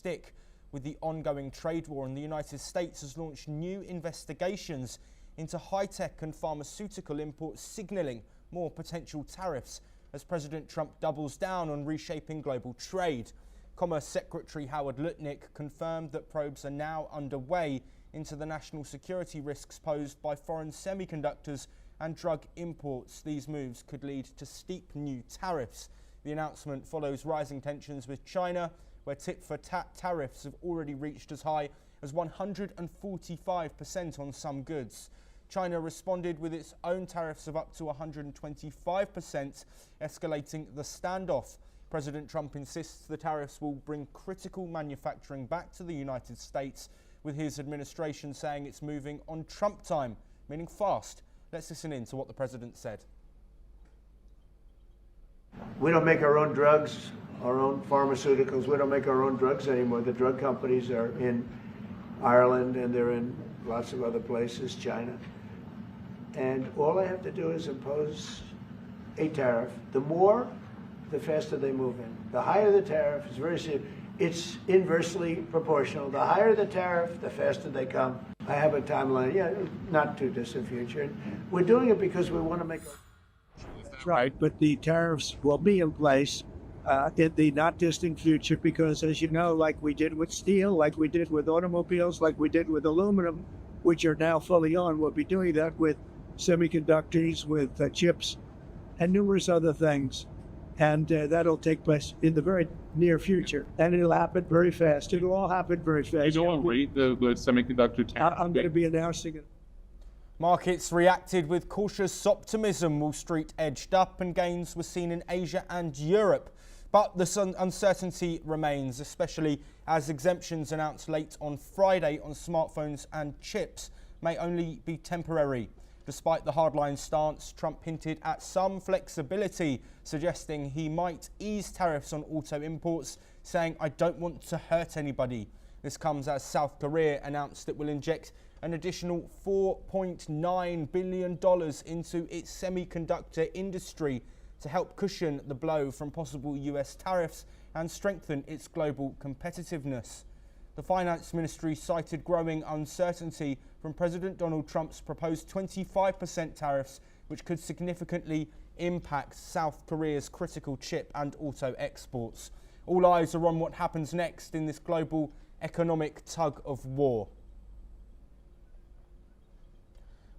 stick with the ongoing trade war, and the United States has launched new investigations into high-tech and pharmaceutical imports, signalling more potential tariffs as President Trump doubles down on reshaping global trade. Commerce Secretary Howard Lutnick confirmed that probes are now underway into the national security risks posed by foreign semiconductors and drug imports. These moves could lead to steep new tariffs. The announcement follows rising tensions with China, where tit-for-tat tariffs have already reached as high as 145% on some goods. China responded with its own tariffs of up to 125%, escalating the standoff. President Trump insists the tariffs will bring critical manufacturing back to the United States, with his administration saying it's moving on Trump time, meaning fast. Let's listen in to what the president said. We don't make our own drugs, our own pharmaceuticals. We don't make our own drugs anymore. The drug companies are in Ireland and they're in lots of other places, China. And all I have to do is impose a tariff. The more, the faster they move in. The higher the tariff, is very serious. It's inversely proportional. The higher the tariff, the faster they come. I have a timeline, not too distant future. And we're doing it because we want to make That's right, but the tariffs will be in place in the not distant future because, as you know, like we did with steel, like we did with automobiles, like we did with aluminum, which are now fully on, we'll be doing that with semiconductors, with chips, and numerous other things. And that'll take place in the very near future. And it'll happen very fast. It'll all happen very fast. You don't rate the semiconductor tariff? I'm going to be announcing it. Markets reacted with cautious optimism. Wall Street edged up and gains were seen in Asia and Europe. But the uncertainty remains, especially as exemptions announced late on Friday on smartphones and chips may only be temporary. Despite the hardline stance, Trump hinted at some flexibility, suggesting he might ease tariffs on auto imports, saying, "I don't want to hurt anybody." This comes as South Korea announced it will inject an additional $4.9 billion into its semiconductor industry to help cushion the blow from possible US tariffs and strengthen its global competitiveness. The finance ministry cited growing uncertainty from President Donald Trump's proposed 25% tariffs, which could significantly impact South Korea's critical chip and auto exports. All eyes are on what happens next in this global economic tug of war.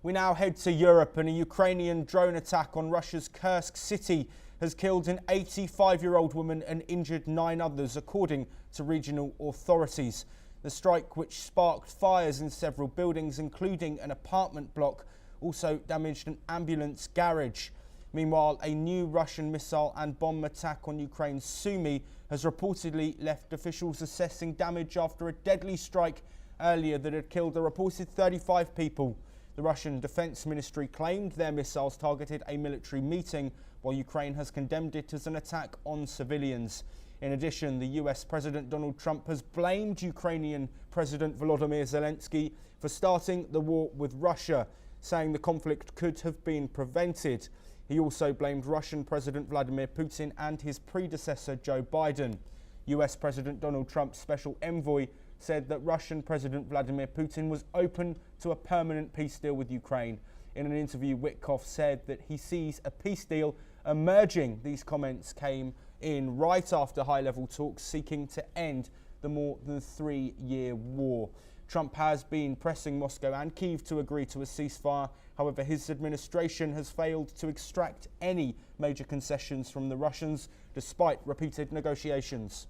We now head to Europe, and a Ukrainian drone attack on Russia's Kursk city has killed an 85-year-old woman and injured 9 others, according to regional authorities. The strike, which sparked fires in several buildings, including an apartment block, also damaged an ambulance garage. Meanwhile, a new Russian missile and bomb attack on Ukraine's Sumy has reportedly left officials assessing damage after a deadly strike earlier that had killed a reported 35 people. The Russian Defense Ministry claimed their missiles targeted a military meeting, while Ukraine has condemned it as an attack on civilians. In addition, the US President Donald Trump has blamed Ukrainian President Volodymyr Zelensky for starting the war with Russia, saying the conflict could have been prevented. He also blamed Russian President Vladimir Putin and his predecessor Joe Biden. US President Donald Trump's special envoy said that Russian President Vladimir Putin was open to a permanent peace deal with Ukraine. In an interview, Witkoff said that he sees a peace deal emerging. These comments came in right after high-level talks seeking to end the more than 3-year war. Trump has been pressing Moscow and Kyiv to agree to a ceasefire. However, his administration has failed to extract any major concessions from the Russians, despite repeated negotiations.